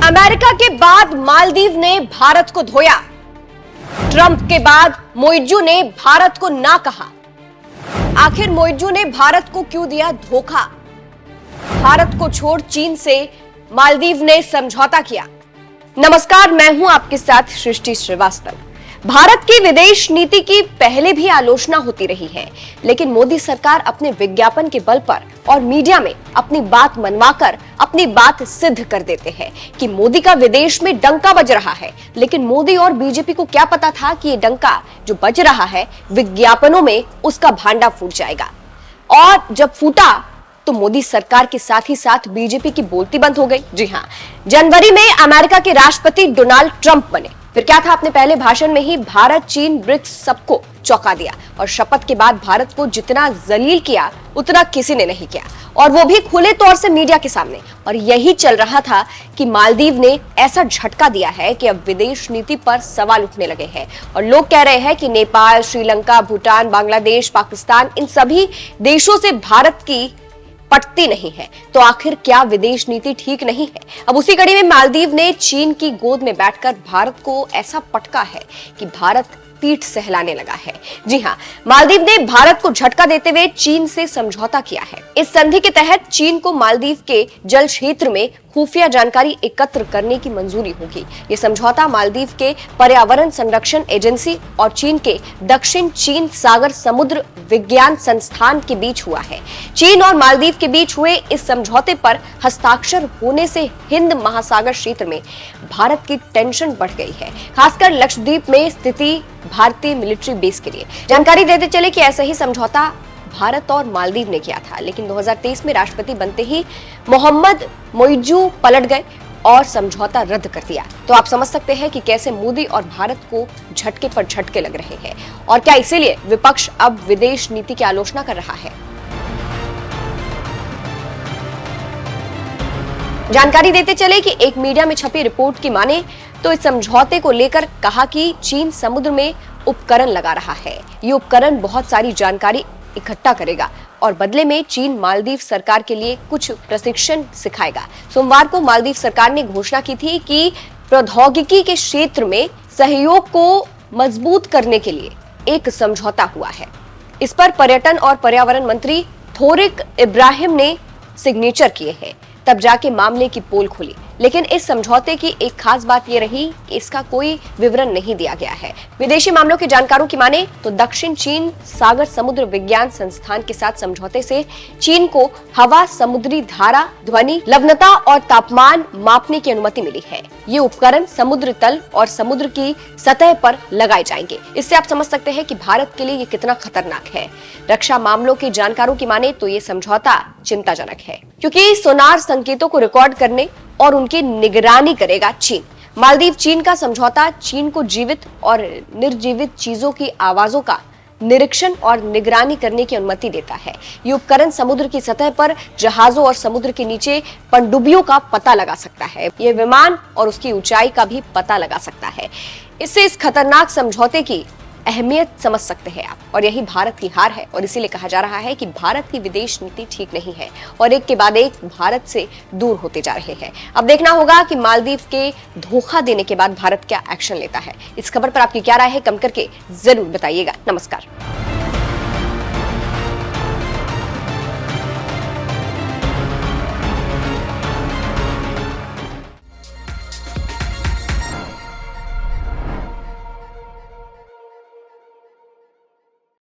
America के बाद मालदीव ने भारत को धोया। ट्रंप के बाद मोइजू ने भारत को ना कहा। आखिर मोइजू ने भारत को क्यों दिया धोखा? भारत को छोड़ चीन से मालदीव ने समझौता किया। नमस्कार, मैं हूं आपके साथ सृष्टि श्रीवास्तव। भारत की विदेश नीति की पहले भी आलोचना होती रही है, लेकिन मोदी सरकार अपने विज्ञापन के बल पर और मीडिया में अपनी बात मनवाकर अपनी बात सिद्ध कर देते हैं कि मोदी का विदेश में डंका बज रहा है। लेकिन मोदी और बीजेपी को क्या पता था कि ये डंका जो बज रहा है विज्ञापनों में उसका भांडा फूट जाएगा। और जब फूटा तो मोदी सरकार के साथ ही साथ बीजेपी की बोलती बंद हो गई। जी हां, जनवरी में अमेरिका के राष्ट्रपति डोनाल्ड ट्रंप बने। फिर क्या था, अपने पहले भाषण में ही भारत, चीन, ब्रिक्स सबको चौंका दिया और शपथ के बाद भारत को जितना जलील किया उतना किसी ने नहीं किया, और वो भी खुले तौर से मीडिया के सामने। और यही चल रहा था कि मालदीव ने ऐसा झटका दिया है कि अब विदेश नीति पर सवाल उठने लगे हैं और लोग कह रहे हैं कि नेपाल, श्रीलंका, भूटान, बांग्लादेश, पाकिस्तान, इन सभी देशों से भारत की पटती नहीं है। तो आखिर क्या विदेश नीति ठीक नहीं है? अब उसी कड़ी में मालदीव ने चीन की गोद में बैठकर भारत को ऐसा पटका है कि भारत पीठ सहलाने लगा है। जी हां, मालदीव ने भारत को झटका देते हुए चीन से समझौता किया है। इस संधि के तहत चीन को मालदीव के जल क्षेत्र में खुफिया जानकारी एकत्र करने की मंजूरी होगी। ये समझौता मालदीव के पर्यावरण संरक्षण एजेंसी और चीन के दक्षिण चीन सागर समुद्र विज्ञान संस्थान के बीच हुआ है। चीन और मालदीव के बीच हुए इस समझौते पर हस्ताक्षर होने से हिंद महासागर क्षेत्र में भारत की टेंशन बढ़ गई है, खासकर लक्षद्वीप में स्थिति भारतीय मिलिट्री बेस के लिए। जानकारी देते चले कि ऐसा ही समझौता भारत और मालदीव ने किया था, लेकिन 2023 में राष्ट्रपति बनते ही मोहम्मद मोइजू पलट गए और समझौता रद्द कर दिया। तो आप समझ सकते हैं कि कैसे मोदी और भारत को झटके पर झटके लग रहे हैं, और क्या इसीलिए विपक्ष अब विदेश नीति की आलोचना कर रहा है। जानकारी देते चले कि एक मीडिया में छपी रिपोर्ट की माने तो इस समझौते को लेकर कहा कि चीन समुद्र में उपकरण लगा रहा है। ये उपकरण बहुत सारी जानकारी इकट्ठा करेगा और बदले में चीन मालदीव सरकार के लिए कुछ प्रशिक्षण सिखाएगा। सोमवार को मालदीव सरकार ने घोषणा की थी कि प्रौद्योगिकी के क्षेत्र में सहयोग को मजबूत करने के लिए एक समझौता हुआ है। इस पर पर्यटन और पर्यावरण मंत्री थोरिक इब्राहिम ने सिग्नेचर किए हैं, तब जाके मामले की पोल खुली। लेकिन इस समझौते की एक खास बात यह रही कि इसका कोई विवरण नहीं दिया गया है। विदेशी मामलों के जानकारों की माने तो दक्षिण चीन सागर समुद्र विज्ञान संस्थान के साथ समझौते से चीन को हवा, समुद्री धारा, ध्वनि, लवणता और तापमान मापने की अनुमति मिली है। ये उपकरण समुद्र तल और समुद्र की सतह पर लगाए जाएंगे। इससे आप समझ सकते हैं कि भारत के लिए ये कितना खतरनाक है। रक्षा मामलों के जानकारों की माने तो ये समझौता चिंताजनक है, क्योंकि सोनार संकेतों को रिकॉर्ड करने और उनकी निगरानी करेगा चीन। मालदीव चीन का समझौता चीन को जीवित और निर्जीवित चीजों की आवाजों का निरीक्षण और निगरानी करने की अनुमति देता है। ये उपकरण समुद्र की सतह पर जहाजों और समुद्र के नीचे पनडुब्बियों का पता लगा सकता है। ये विमान और उसकी ऊंचाई का भी पता लगा सकता है। इससे इस खतरनाक समझौते की अहमियत समझ सकते हैं आप, और यही भारत की हार है। और इसीलिए कहा जा रहा है कि भारत की विदेश नीति ठीक नहीं है और एक के बाद एक भारत से दूर होते जा रहे हैं। अब देखना होगा कि मालदीव के धोखा देने के बाद भारत क्या एक्शन लेता है। इस खबर पर आपकी क्या राय है, कमेंट करके जरूर बताइएगा। नमस्कार।